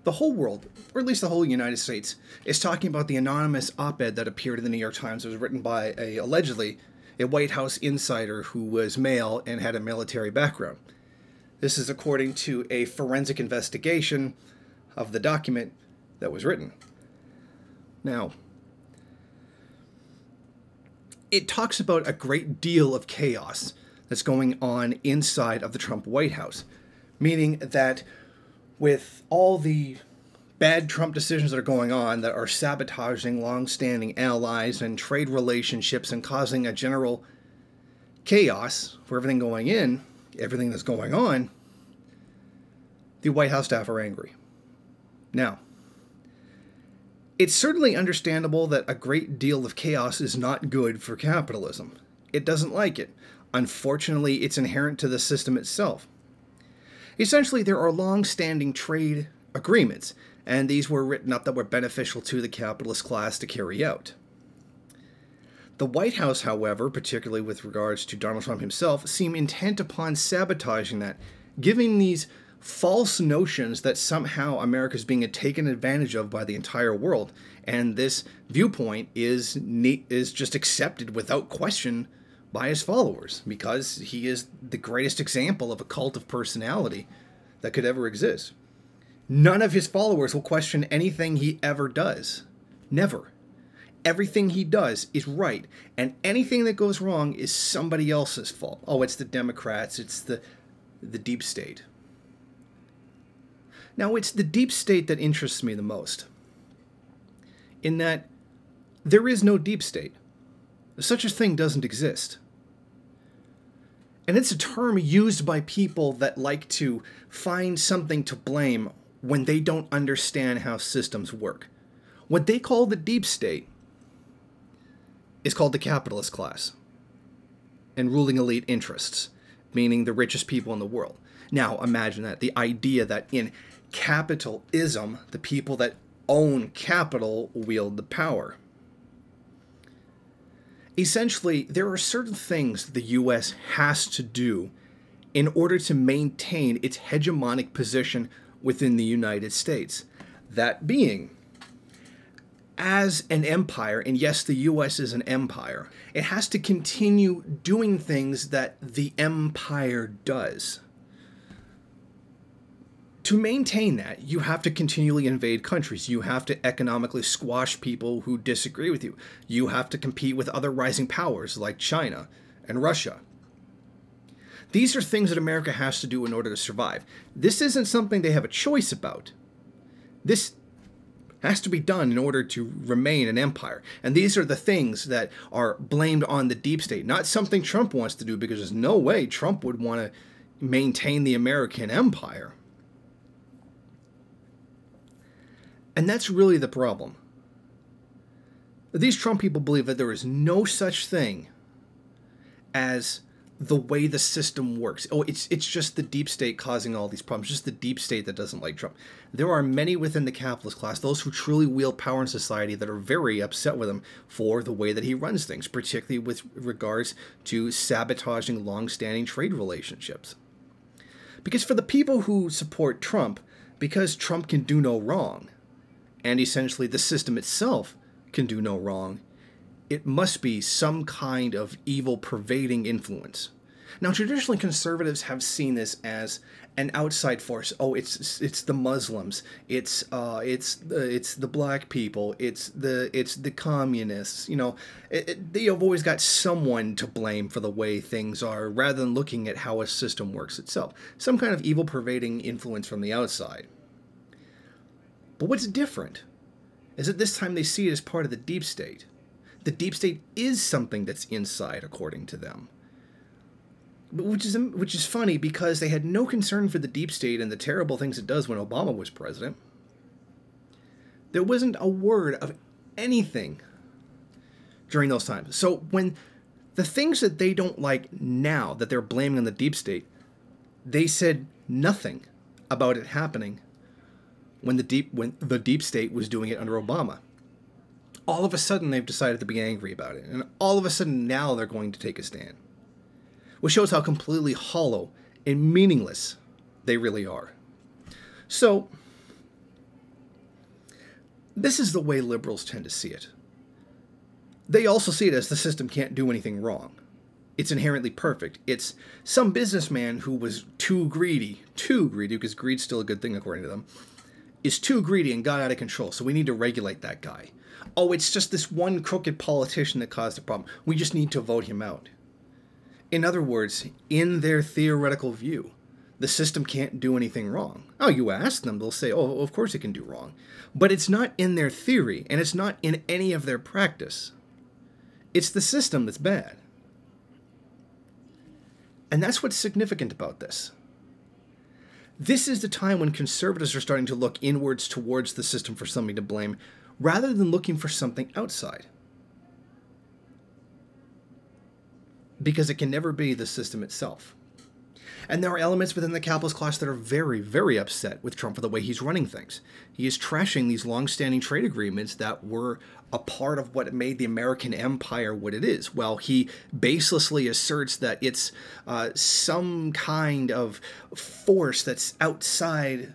the whole world, or at least the whole United States, is talking about the anonymous op-ed that appeared in the New York Times. It was written by allegedly a White House insider who was male and had a military background. This is according to a forensic investigation of the document that was written. Now, it talks about a great deal of chaos that's going on inside of the Trump White House, meaning that with all the bad Trump decisions that are going on that are sabotaging long-standing allies and trade relationships and causing a general chaos for everything going in, everything that's going on, the White House staff are angry. Now, it's certainly understandable that a great deal of chaos is not good for capitalism. It doesn't like it. Unfortunately, it's inherent to the system itself. Essentially, there are long-standing trade agreements, and these were written up that were beneficial to the capitalist class to carry out. The White House, however, particularly with regards to Donald Trump himself, seem intent upon sabotaging that, giving these false notions that somehow America is being taken advantage of by the entire world, and this viewpoint is just accepted without question by his followers, because he is the greatest example of a cult of personality that could ever exist. None of his followers will question anything he ever does. Never. Everything he does is right, and anything that goes wrong is somebody else's fault. Oh, it's the Democrats, it's the deep state. Now, it's the deep state that interests me the most, in that there is no deep state. Such a thing doesn't exist. And it's a term used by people that like to find something to blame when they don't understand how systems work. What they call the deep state is called the capitalist class and ruling elite interests, meaning the richest people in the world. Now, imagine that. The idea that in capitalism, the people that own capital wield the power. Essentially, there are certain things the U.S. has to do in order to maintain its hegemonic position within the United States. That being, as an empire, and yes, the U.S. is an empire, it has to continue doing things that the empire does. To maintain that, you have to continually invade countries. You have to economically squash people who disagree with you. You have to compete with other rising powers like China and Russia. These are things that America has to do in order to survive. This isn't something they have a choice about. This has to be done in order to remain an empire. And these are the things that are blamed on the deep state. Not something Trump wants to do, because there's no way Trump would want to maintain the American empire. And that's really the problem. These Trump people believe that there is no such thing as the way the system works. Oh, it's just the deep state causing all these problems. Just the deep state that doesn't like Trump. There are many within the capitalist class, those who truly wield power in society, that are very upset with him for the way that he runs things, particularly with regards to sabotaging long-standing trade relationships. Because for the people who support Trump, because Trump can do no wrong, and essentially the system itself can do no wrong, it must be some kind of evil pervading influence. Now, traditionally, conservatives have seen this as an outside force. Oh, it's the Muslims, it's the black people, it's the communists. You know, they have always got someone to blame for the way things are, rather than looking at how a system works itself. Some kind of evil pervading influence from the outside. But what's different is that this time they see it as part of the deep state. The deep state is something that's inside, according to them. But which is funny, because they had no concern for the deep state and the terrible things it does when Obama was president. There wasn't a word of anything during those times. So when the things that they don't like now, that they're blaming on the deep state, they said nothing about it happening when the deep state was doing it under Obama. All of a sudden, they've decided to be angry about it. And all of a sudden, now they're going to take a stand. Which shows how completely hollow and meaningless they really are. So, This is the way liberals tend to see it. They also see it as the system can't do anything wrong. It's inherently perfect. It's some businessman who was too greedy, because greed's still a good thing according to them, is too greedy and got out of control, so we need to regulate that guy. Oh, it's just this one crooked politician that caused the problem. We just need to vote him out. In other words, in their theoretical view, the system can't do anything wrong. Oh, you ask them, they'll say, oh, of course it can do wrong. But it's not in their theory, and it's not in any of their practice. It's the system that's bad. And that's what's significant about this. This is the time when conservatives are starting to look inwards towards the system for something to blame, rather than looking for something outside. Because it can never be the system itself. And there are elements within the capitalist class that are very, very upset with Trump for the way he's running things. He is trashing these long-standing trade agreements that were a part of what made the American empire what it is. Well, he baselessly asserts that it's some kind of force that's outside.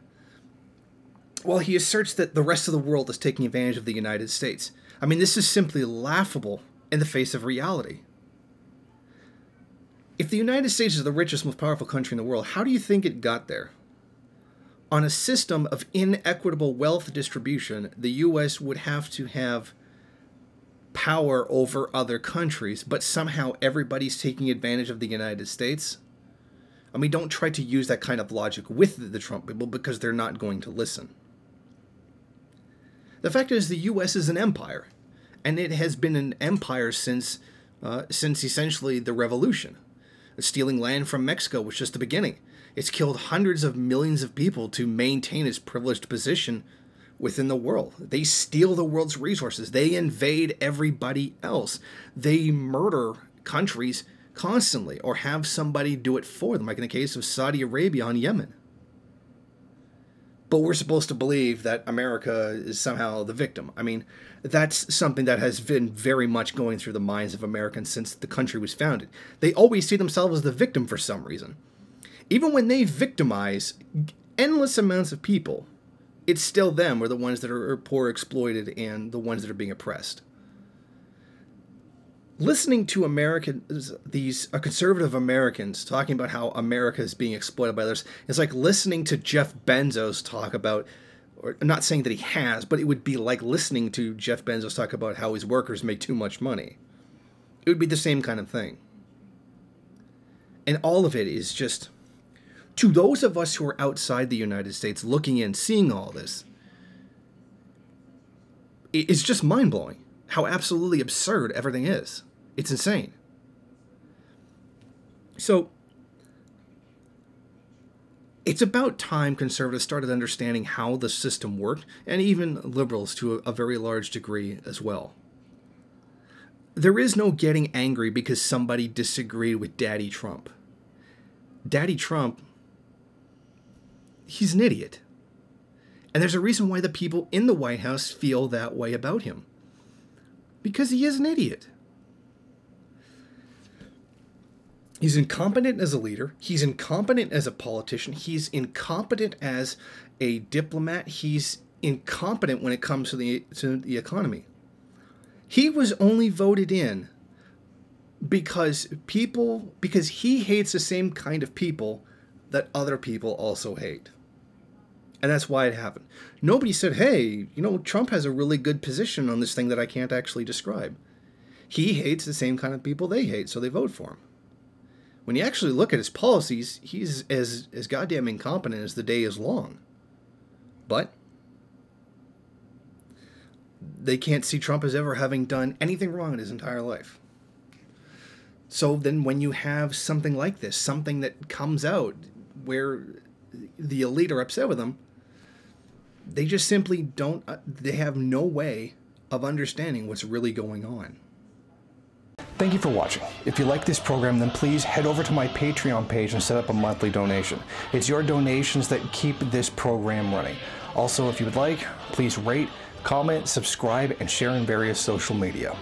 Well, he asserts that the rest of the world is taking advantage of the United States. I mean, this is simply laughable in the face of reality. If the United States is the richest, most powerful country in the world, how do you think it got there? On a system of inequitable wealth distribution, the U.S. would have to have power over other countries, but somehow everybody's taking advantage of the United States? I mean, don't try to use that kind of logic with the Trump people, because they're not going to listen. The fact is, the U.S. is an empire, and it has been an empire since essentially the Revolution. Stealing land from Mexico was just the beginning. It's killed hundreds of millions of people to maintain its privileged position within the world. They steal the world's resources. They invade everybody else. They murder countries constantly, or have somebody do it for them, like in the case of Saudi Arabia on Yemen. But we're supposed to believe that America is somehow the victim. I mean, that's something that has been very much going through the minds of Americans since the country was founded. They always see themselves as the victim for some reason. Even when they victimize endless amounts of people, it's still them, or the ones that are poor, exploited, and the ones that are being oppressed. Listening to Americans, these conservative Americans talking about how America is being exploited by others, is like listening to Jeff Bezos talk about, or not saying that he has, but it would be like listening to Jeff Bezos talk about how his workers make too much money. It would be the same kind of thing. And all of it is just, to those of us who are outside the United States looking in, seeing all this, it's just mind-blowing how absolutely absurd everything is. It's insane. So, it's about time conservatives started understanding how the system worked, and even liberals to a very large degree as well. There is no getting angry because somebody disagreed with Daddy Trump. Daddy Trump, he's an idiot. And there's a reason why the people in the White House feel that way about him. Because he is an idiot. He's incompetent as a leader. He's incompetent as a politician. He's incompetent as a diplomat. He's incompetent when it comes to the economy. He was only voted in because he hates the same kind of people that other people also hate. And that's why it happened. Nobody said, hey, Trump has a really good position on this thing that I can't actually describe. He hates the same kind of people they hate, so they vote for him. When you actually look at his policies, he's as goddamn incompetent as the day is long. But they can't see Trump as ever having done anything wrong in his entire life. So then when you have something like this, something that comes out where the elite are upset with him, they just simply don't, they have no way of understanding what's really going on. Thank you for watching. If you like this program, then please head over to my Patreon page and set up a monthly donation. It's your donations that keep this program running. Also, if you would like, please rate, comment, subscribe, and share in various social media.